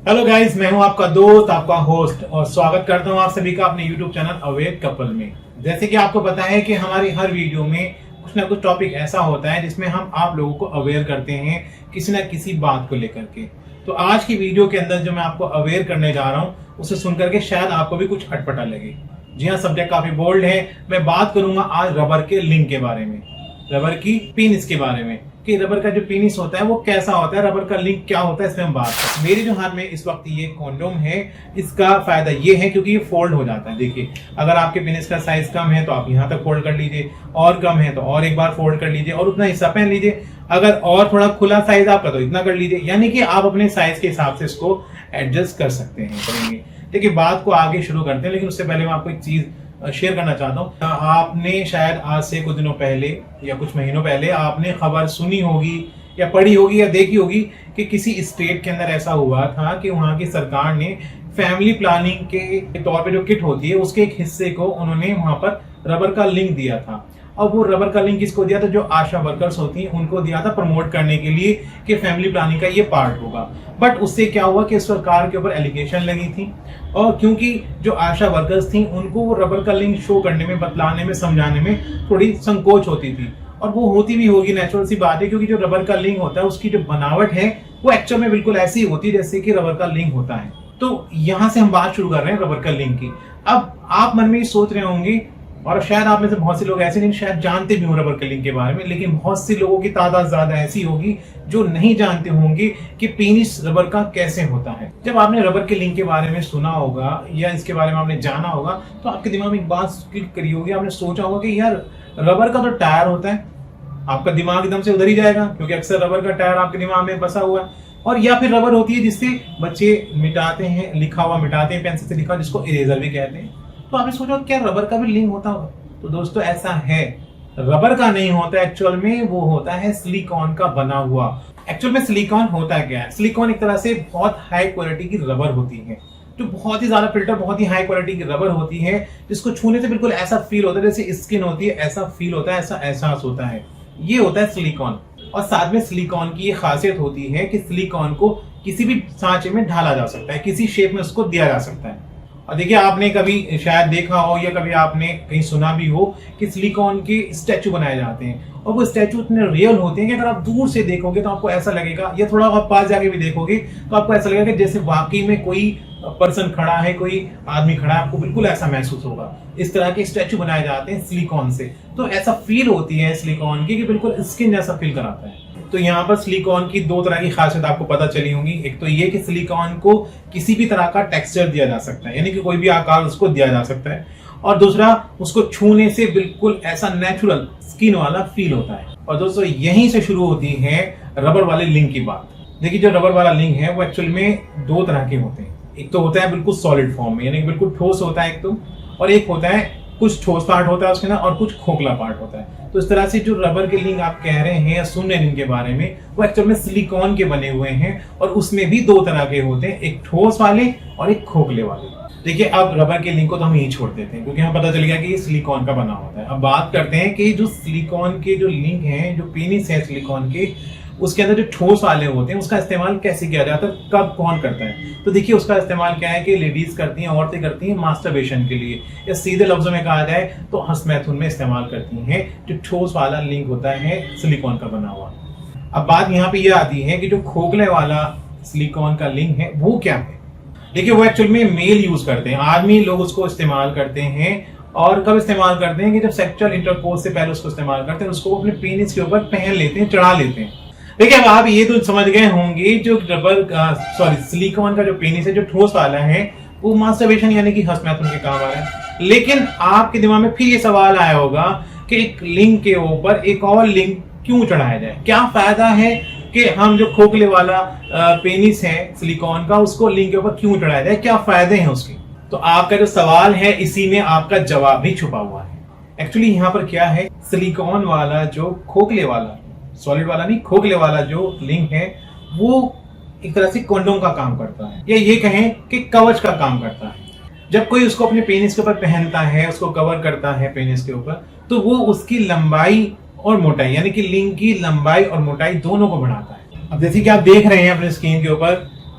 Hello guys, मैं हूं आपका दोस्त, आपका होस्ट और स्वागत करता हूं आप सभी का अपने यूट्यूब चैनल अवेयर कपल में। जैसे कि आपको पता है कि हमारी हर वीडियो में कुछ ना कुछ टॉपिक ऐसा होता है जिसमें हम आप लोगों को अवेयर करते हैं किसी ना किसी बात को लेकर के। तो आज की वीडियो के अंदर जो मैं आपको अवेयर करने जा रहा हूँ उसे सुनकर के शायद आपको भी कुछ अटपटा लगे। जी हाँ, सब्जेक्ट काफी बोल्ड है। मैं बात करूंगा आज रबर के लिंग के बारे में, रबर की पेनिस के बारे में, कि रबर का जो पेनिस होता है वो कैसा होता है, रबर का लिंक क्या होता है, इसमें हम बात करते हैं। मेरे जो हाथ में इस वक्त ये कॉन्डोम है, इसका फायदा ये है क्योंकि ये फोल्ड हो जाता है। देखिए, अगर आपके पेनिस का साइज कम है तो आप यहाँ तक फोल्ड कर लीजिए, और कम है तो और एक बार फोल्ड कर लीजिए और उतना हिस्सा पहन लीजिए। अगर और थोड़ा खुला साइज आपका तो इतना कर लीजिए, यानी कि आप अपने साइज के हिसाब से इसको एडजस्ट कर सकते हैं, करेंगे। देखिए, बात को आगे शुरू करते हैं, लेकिन उससे पहले मैं आपको एक चीज शेयर करना चाहता हूँ। आपने शायद आज से कुछ दिनों पहले या कुछ महीनों पहले आपने खबर सुनी होगी या पढ़ी होगी या देखी होगी कि किसी स्टेट के अंदर ऐसा हुआ था कि वहां की सरकार ने फैमिली प्लानिंग के तौर पे जो किट होती है उसके एक हिस्से को उन्होंने वहां पर रबर का लिंक दिया था। अब वो रबर का लिंक किसको दिया था? जो आशा वर्कर्स होती हैं उनको दिया था, प्रमोट करने के लिए कि फैमिली प्लानिंग का ये पार्ट होगा। बट उससे क्या हुआ कि सरकार के ऊपर एलिगेशन लगी थी, और क्योंकि जो आशा वर्कर्स थी उनको वो रबर का लिंक शो करने में, बतलाने में, समझाने में थोड़ी संकोच होती थी। और वो होती भी होगी, नेचुरल सी बात है, क्योंकि जो रबर का लिंक होता है उसकी जो बनावट है वो एक्चुअल में बिल्कुल ऐसी होती है जैसे कि रबर का लिंक होता है। तो यहां से हम बात शुरू कर रहे हैं रबर का लिंक की। अब आप मन में ये सोच रहे होंगे, और शायद आप में से बहुत से लोग ऐसे नहीं शायद जानते भी हों रबर के लिंक के बारे में, लेकिन बहुत से लोगों की तादाद ज्यादा ऐसी होगी जो नहीं जानते होंगे कि पेनिस रबर का कैसे होता है। जब आपने रबर के लिंक के बारे में सुना होगा या इसके बारे में आपने जाना होगा तो आपके दिमाग में एक बात क्लिक करी होगी, आपने सोचा होगा कि यार रबर का तो टायर होता है। आपका दिमाग एकदम से उधर ही जाएगा, क्योंकि अक्सर रबर का टायर आपके दिमाग में बसा हुआ है। और या फिर रबर होती है जिससे बच्चे मिटाते हैं, लिखा हुआ मिटाते हैं, पेंसिल से लिखा, जिसको इरेजर भी कहते हैं। तो आपने सोचा क्या रबर का भी लिंक होता होगा? तो दोस्तों ऐसा है, रबर का नहीं होता एक्चुअल में, वो होता है सिलिकॉन का बना हुआ। एक्चुअल में सिलिकॉन होता क्या है? सिलिकॉन एक तरह से बहुत हाई क्वालिटी की रबर होती है, जो बहुत ही ज्यादा फिल्टर, बहुत ही हाई क्वालिटी की रबर होती है, जिसको छूने से बिल्कुल ऐसा फील होता है जैसे स्किन होती है, ऐसा फील होता है, ऐसा एहसास होता है। ये होता है सिलिकॉन। और साथ में सिलिकॉन की ये खासियत होती है कि सिलिकॉन को किसी भी सांचे में ढाला जा सकता है, किसी शेप में उसको दिया जा सकता है। और देखिए, आपने कभी शायद देखा हो या कभी आपने कहीं सुना भी हो कि सिलिकॉन के स्टैचू बनाए जाते हैं, और वो स्टैचू इतने रियल होते हैं कि अगर आप दूर से देखोगे तो आपको ऐसा लगेगा, या थोड़ा आप पास जाके भी देखोगे तो आपको ऐसा लगेगा कि जैसे वाकई में कोई पर्सन खड़ा है, कोई आदमी खड़ा है, आपको बिल्कुल ऐसा महसूस होगा। इस तरह के स्टैचू बनाए जाते हैं सिलिकॉन से, तो ऐसा फील होती है सिलिकॉन की कि बिल्कुल स्किन जैसा फील कराता है। तो यहाँ पर सिलिकॉन की दो तरह की खासियत आपको पता चली होंगी। एक तो ये कि सिलिकॉन को किसी भी तरह का टेक्सचर दिया जा सकता है, यानी कि कोई भी आकार उसको दिया जा सकता है, और दूसरा उसको छूने से बिल्कुल ऐसा नेचुरल स्किन वाला फील होता है। और दोस्तों यहीं से शुरू होती है रबर वाले लिंक की बात। देखिए, जो रबर वाला लिंक है वो एक्चुअल में दो तरह के होते हैं। एक तो होता है बिल्कुल सॉलिड फॉर्म में, यानी कि बिल्कुल ठोस होता है एक तो, और एक होता है कुछ ठोस पार्ट होता है उसके अंदर और कुछ खोखला पार्ट होता है। तो इस तरह से जो रबर के लिंक आप कह रहे हैं या सुन रहे हैं इनके बारे में, वो एक्चुअल में सिलिकॉन के बने हुए हैं, और उसमें भी दो तरह के होते हैं, एक ठोस वाले और एक खोखले वाले। देखिए, अब रबर के लिंक को तो हम यही छोड़ देते हैं क्योंकि हमें पता चल गया कि ये सिलिकॉन का बना होता है। अब बात करते हैं कि जो सिलिकॉन के जो लिंक हैं, जो पेनिस है सिलिकॉन के, उसके अंदर जो ठोस वाले होते हैं उसका इस्तेमाल कैसे किया जाता है, कब कौन करता है? तो देखिए, उसका इस्तेमाल क्या है कि लेडीज करती हैं, औरतें करती हैं मास्टरबेशन के लिए, या सीधे लफ्जों में कहा जाए तो हंसमैथुन में इस्तेमाल करती हैं जो ठोस वाला लिंक होता है सिलिकॉन का बना हुआ। अब बात यहाँ पे यह आती है कि जो खोखले वाला सिलिकॉन का लिंक है वो क्या है? देखिए, वो एक्चुअल में मेल यूज करते हैं, आदमी लोग उसको इस्तेमाल करते हैं। और कब इस्तेमाल करते हैं कि जब सेक्सुअल इंटरकोर्स से पहले उसको इस्तेमाल करते हैं, उसको अपने पेनिस के ऊपर पहन लेते हैं, चढ़ा लेते हैं। देखिए, अब आप ये तो समझ गए होंगे जो रबर सिलिकॉन का जो पेनिस है, जो ठोस वाला है, वो मास्टरबेशन यानी कि हंसमैथुन के काम आ रहा है। लेकिन आपके दिमाग में फिर ये सवाल आया होगा कि एक लिंक के ऊपर एक और लिंक क्यों चढ़ाया जाए? क्या फायदा है कि हम जो खोखले वाला पेनिस है सिलिकॉन का, उसको लिंक के ऊपर क्यों चढ़ाया जाए? क्या फायदे हैं उसके? तो आपका जो सवाल है इसी में आपका जवाब भी छुपा हुआ है। एक्चुअली यहाँ पर क्या है, सिलिकॉन वाला जो खोखले वाला, सॉलिड वाला नहीं, खोखले वाला जो लिंक है, वो एक तरह से कंडोम का काम करता है, या ये कहें कि कवच का काम करता है। जब कोई उसको अपने पेनिस के ऊपर पहनता है, उसको कवर करता है पेनिस के ऊपर, तो वो उसकी लंबाई और मोटाई, यानी कि लिंक की लंबाई और मोटाई दोनों को बढ़ाता है। अब जैसे कि आप देख रहे हैं अपने स्क्रीन के ऊपर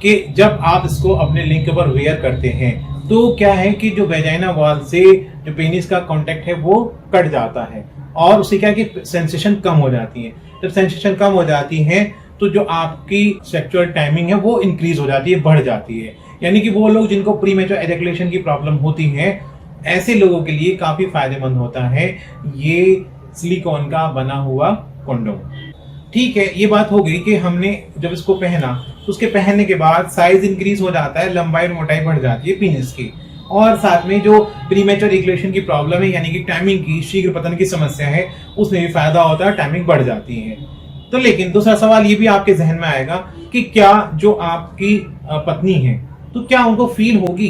कि जब आप इसको अपने लिंक पर वेयर करते हैं तो क्या है कि जो वेजाइना वॉल से जो पेनिस का कांटेक्ट है वो कट जाता है और उससे क्या है कि सेंसेशन कम हो जाती है। जब सेंसेशन कम हो जाती है तो जो आपकी सेक्सुअल टाइमिंग है वो इंक्रीज हो जाती है, बढ़ जाती है। यानी कि वो लोग जिनको प्रीमेच्योर एजैकुलेशन की प्रॉब्लम होती है, ऐसे लोगों के लिए काफी फायदेमंद होता है ये सिलिकॉन का बना हुआ कंडोम। ठीक है, ये बात हो गई कि हमने जब इसको पहना तो उसके पहनने के बाद साइज इंक्रीज हो जाता है, लंबाई और मोटाई बढ़ जाती है पेनिस की, और साथ में जो प्रीमेच्योर इजैकुलेशन की प्रॉब्लम है यानी कि टाइमिंग की, शीघ्र पतन की समस्या है, उसमें भी फायदा होता है, टाइमिंग बढ़ जाती है। तो लेकिन दूसरा सवाल ये भी आपके जहन में आएगा कि क्या जो आपकी पत्नी है तो क्या उनको फील होगी,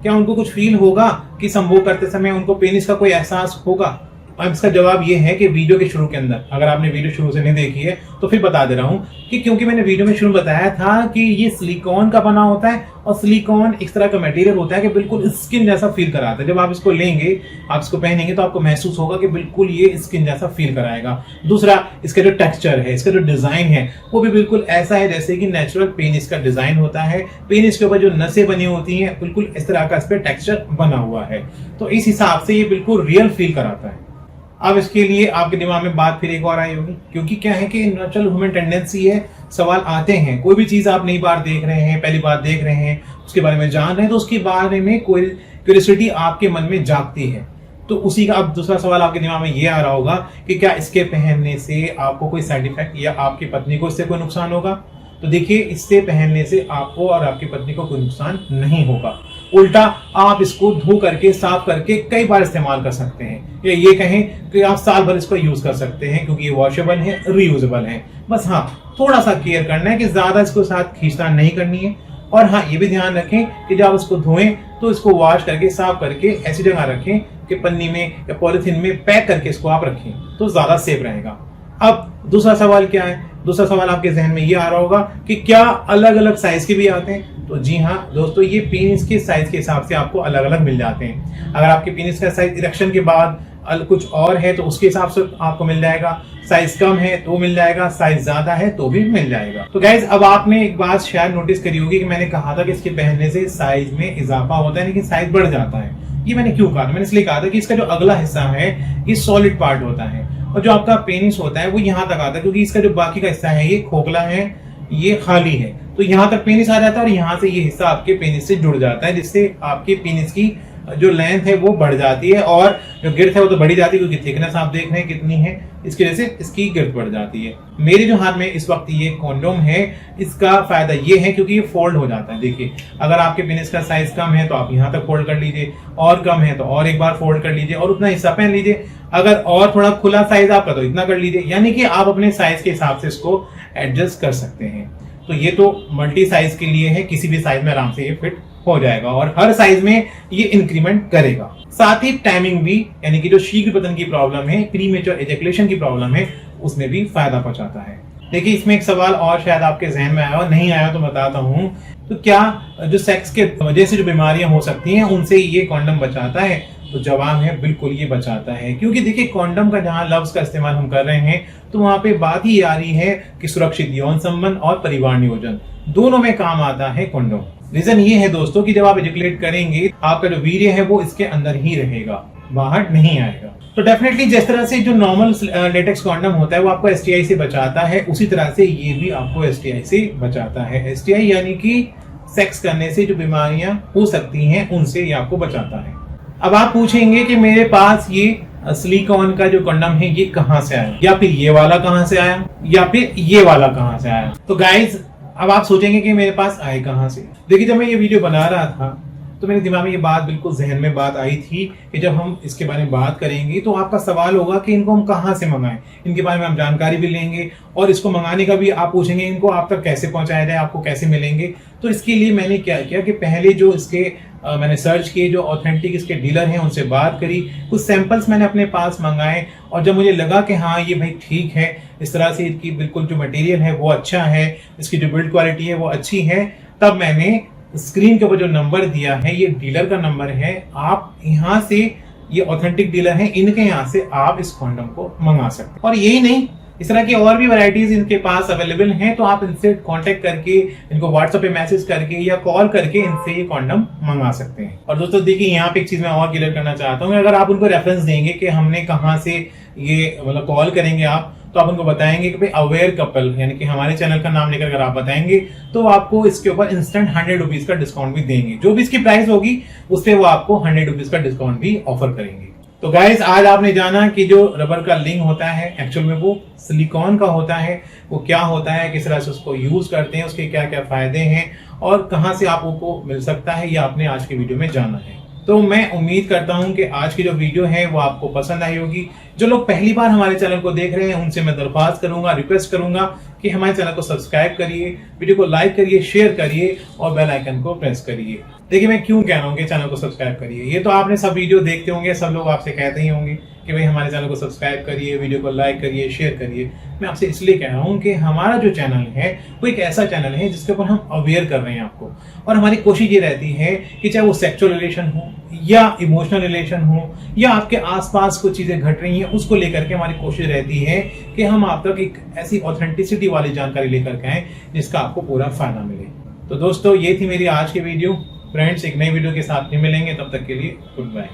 क्या उनको कुछ फील होगा कि संभोग करते समय उनको पेनिस का कोई एहसास होगा? अब इसका जवाब ये है कि वीडियो के शुरू के अंदर, अगर आपने वीडियो शुरू से नहीं देखी है तो फिर बता दे रहा हूं कि क्योंकि मैंने वीडियो में शुरू बताया था कि ये सिलिकॉन का बना होता है और सिलिकॉन इस तरह का मटेरियल होता है कि बिल्कुल स्किन जैसा फील कराता है। जब आप इसको लेंगे, आप इसको पहनेंगे तो आपको महसूस होगा कि बिल्कुल ये स्किन जैसा फील कराएगा। दूसरा, इसका जो टेक्सचर है, इसका जो डिजाइन है वो भी बिल्कुल ऐसा है जैसे कि नेचुरल पेनिस का डिजाइन होता है। पेनिस के ऊपर जो नसें बनी होती हैं बिल्कुल इस तरह का इस पर टेक्सचर बना हुआ है, तो इस हिसाब से ये बिल्कुल रियल फील कराता है। अब इसके लिए आपके दिमाग में बात फिर एक और आई होगी, क्योंकि क्या है कि नेचुरल ह्यूमन टेंडेंसी है, सवाल आते हैं, कोई भी चीज आप नई बार देख रहे हैं, पहली बार देख रहे हैं, उसके बारे में जान रहे हैं तो उसके बारे में कोई क्यूरियोसिटी आपके मन में जागती है। तो उसी का अब दूसरा सवाल आपके दिमाग में ये आ रहा होगा कि क्या इसके पहनने से आपको कोई साइड इफेक्ट या आपकी पत्नी को इससे कोई नुकसान होगा? तो देखिए, इससे पहनने से आपको और आपकी पत्नी को कोई नुकसान नहीं होगा। उल्टा आप इसको धो करके, साफ करके कई बार इस्तेमाल कर सकते हैं, या ये कहें कि आप साल भर इसको यूज कर सकते हैं, क्योंकि ये वॉशेबल है, रीयूजेबल है। बस हाँ, थोड़ा सा केयर करना है कि ज्यादा इसको साथ खींचना नहीं करनी है। और हाँ, ये भी ध्यान रखें कि जब आप इसको धोएं तो इसको वॉश करके, साफ करके ऐसी जगह रखें कि पन्नी में या पॉलिथीन में पैक करके इसको आप रखें, तो ज्यादा सेफ रहेगा। अब दूसरा सवाल क्या है? दूसरा सवाल आपके जहन में ये आ रहा होगा कि क्या अलग अलग साइज के भी आते हैं? तो जी हाँ दोस्तों, ये पेनिस के साइज के हिसाब से आपको अलग अलग मिल जाते हैं। अगर आपके पेनिस का साइज इरेक्शन के बाद कुछ और है तो उसके हिसाब से आपको मिल जाएगा, साइज कम है तो मिल जाएगा, साइज ज्यादा है तो भी मिल जाएगा। तो गाइज, अब आपने एक बात शायद नोटिस करी होगी कि मैंने कहा था कि इसके पहनने से साइज में इजाफा होता है, लेकिन साइज बढ़ जाता है। ये मैंने क्यों कहा था? मैंने इसलिए कहा था कि इसका जो अगला हिस्सा है ये सॉलिड पार्ट होता है, और जो आपका पेनिस होता है वो यहाँ तक आता है, क्योंकि इसका जो बाकी का हिस्सा है ये खोखला है, ये खाली है, तो यहाँ तक पेनिस आ जाता है और यहाँ से ये हिस्सा आपके पेनिस से जुड़ जाता है, जिससे आपके पेनिस की जो लेंथ है वो बढ़ जाती है, और जो गिर्थ है वो तो बढ़ी जाती है, क्योंकि थिकनेस आप देख रहे हैं कितनी है, इसकी वजह से इसकी गिर्थ बढ़ जाती है। मेरे जो हाथ में इस वक्त ये कॉन्डोम है, इसका फायदा ये है क्योंकि ये फोल्ड हो जाता है। देखिए, अगर आपके पेनिस का साइज कम है तो आप यहाँ तक फोल्ड कर लीजिए, और कम है तो और एक बार फोल्ड कर लीजिए और उतना हिस्सा पहन लीजिए। अगर और थोड़ा खुला साइज आपका तो इतना कर लीजिए, यानी कि आप अपने साइज के हिसाब से इसको एडजस्ट कर सकते हैं। तो ये तो मल्टी साइज के लिए है, किसी भी साइज में आराम से ये फिट हो जाएगा और हर साइज में ये इंक्रीमेंट करेगा। साथ ही टाइमिंग भी, यानी कि जो शीघ्र पतन की प्रॉब्लम है, प्रीमेच्योर एजैकुलेशन की प्रॉब्लम है, उसमें भी फायदा पहुंचाता है। देखिए, इसमें एक सवाल और शायद आपके जहन में आया हो, नहीं आया तो बताता हूं। तो क्या जो सेक्स के वजह से जो बीमारियां हो सकती हैं उनसे ये कॉन्डम बचाता है? तो जवाब है बिल्कुल ये बचाता है, क्योंकि देखिए, कॉन्डम का जहां लफ्ज का इस्तेमाल हम कर रहे हैं तो वहां पे बात ही आ रही है कि सुरक्षित यौन संबंध और परिवार नियोजन दोनों में काम आता है कॉन्डम। रीजन ये है दोस्तों कि जब आप एजुकेट करेंगे, आपका जो वीर्य है वो इसके अंदर ही रहेगा, बाहर नहीं आएगा। तो डेफिनेटली जिस तरह से जो नॉर्मल लेटेक्स कॉन्डम होता है वो आपको एसटीआई से बचाता है, उसी तरह से ये भी आपको एसटीआई से बचाता है। एसटीआई यानी कि सेक्स करने से जो बीमारियां हो सकती हैं उनसे ये आपको बचाता है। अब आप पूछेंगे कि मेरे पास ये सिलिकॉन का जो कंडम है ये कहां से आया, या फिर ये वाला कहां से आया, या फिर ये वाला कहां से आया? तो गाइज, अब आप सोचेंगे कि मेरे पास आए कहां से। देखिए, जब मैं ये वीडियो बना रहा था तो मेरे दिमाग में ये बात बिल्कुल जहन में बात आई थी कि जब हम इसके बारे में बात करेंगे तो आपका सवाल होगा कि इनको हम कहाँ से मंगाएं। इनके बारे में हम जानकारी भी लेंगे और इसको मंगाने का भी आप पूछेंगे, इनको आप तक कैसे पहुंचाया जाए, आपको कैसे मिलेंगे। तो इसके लिए मैंने क्या किया कि पहले जो इसके मैंने सर्च किए, जो ऑथेंटिक इसके डीलर हैं उनसे बात करी, कुछ सैंपल्स मैंने अपने पास मंगाए, और जब मुझे लगा कि हाँ ये भाई ठीक है, इस तरह से इसकी बिल्कुल जो मटेरियल है वो अच्छा है, इसकी जो बिल्ड क्वालिटी है वो अच्छी है, तब मैंने स्क्रीन के ऊपर जो नंबर दिया है ये डीलर का नंबर है। आप यहाँ से, ये ऑथेंटिक डीलर है, इनके यहाँ से आप इस कॉन्डम को मंगा सकते हैं। और यही नहीं, इस तरह की और भी वैरायटीज इनके पास अवेलेबल हैं, तो आप इनसे कांटेक्ट करके, इनको व्हाट्सएप पे मैसेज करके या कॉल करके इनसे ये कॉन्डम मंगा सकते हैं। और दोस्तों देखिए, यहाँ पे एक चीज मैं और क्लियर करना चाहता हूँ, अगर आप उनको रेफरेंस देंगे कि हमने कहाँ से ये मतलब कॉल करेंगे आप, तो आप उनको बताएंगे कि भाई अवेयर कपल, यानी कि हमारे चैनल का नाम लेकर अगर आप बताएंगे तो आपको इसके ऊपर इंस्टेंट 100 रुपीज का डिस्काउंट भी देंगे। जो भी इसकी प्राइस होगी उससे वो आपको 100 रुपीज का डिस्काउंट भी ऑफर करेंगे। तो गाइज, आज आपने जाना कि जो रबर का लिंग होता है एक्चुअल में वो सिलिकॉन का होता है, वो क्या होता है, किस तरह से उसको यूज करते हैं, उसके क्या क्या फायदे हैं और कहां से आपको मिल सकता है, ये आपने आज की वीडियो में जाना है। तो मैं उम्मीद करता हूं कि आज की जो वीडियो है वो आपको पसंद आई होगी। जो लोग पहली बार हमारे चैनल को देख रहे हैं उनसे मैं दरख्वास्त करूंगा, रिक्वेस्ट करूंगा कि हमारे चैनल को सब्सक्राइब करिए, वीडियो को लाइक करिए, शेयर करिए और बेल आइकन को प्रेस करिए। देखिए, मैं क्यों कह रहा हूँ कि चैनल को सब्सक्राइब करिए, ये तो आपने सब वीडियो देखते होंगे, सब लोग आपसे कहते ही होंगे कि भाई हमारे चैनल को सब्सक्राइब करिए, वीडियो को लाइक करिए, शेयर करिए। मैं आपसे इसलिए कह रहा हूँ कि हमारा जो चैनल है वो एक ऐसा चैनल है जिसके ऊपर हम अवेयर कर रहे हैं आपको, और हमारी कोशिश ये रहती है कि चाहे वो सेक्सुअल रिलेशन हो या इमोशनल रिलेशन हो या आपके आसपास कुछ चीजें घट रही हैं, उसको लेकर के हमारी कोशिश रहती है कि हम आप तक एक ऐसी ऑथेंटिसिटी वाली जानकारी लेकर के आए जिसका आपको पूरा फायदा मिले। तो दोस्तों, ये थी मेरी आज की वीडियो। फ्रेंड्स, एक नई वीडियो के साथ फिर मिलेंगे, तब तक के लिए गुड बाय।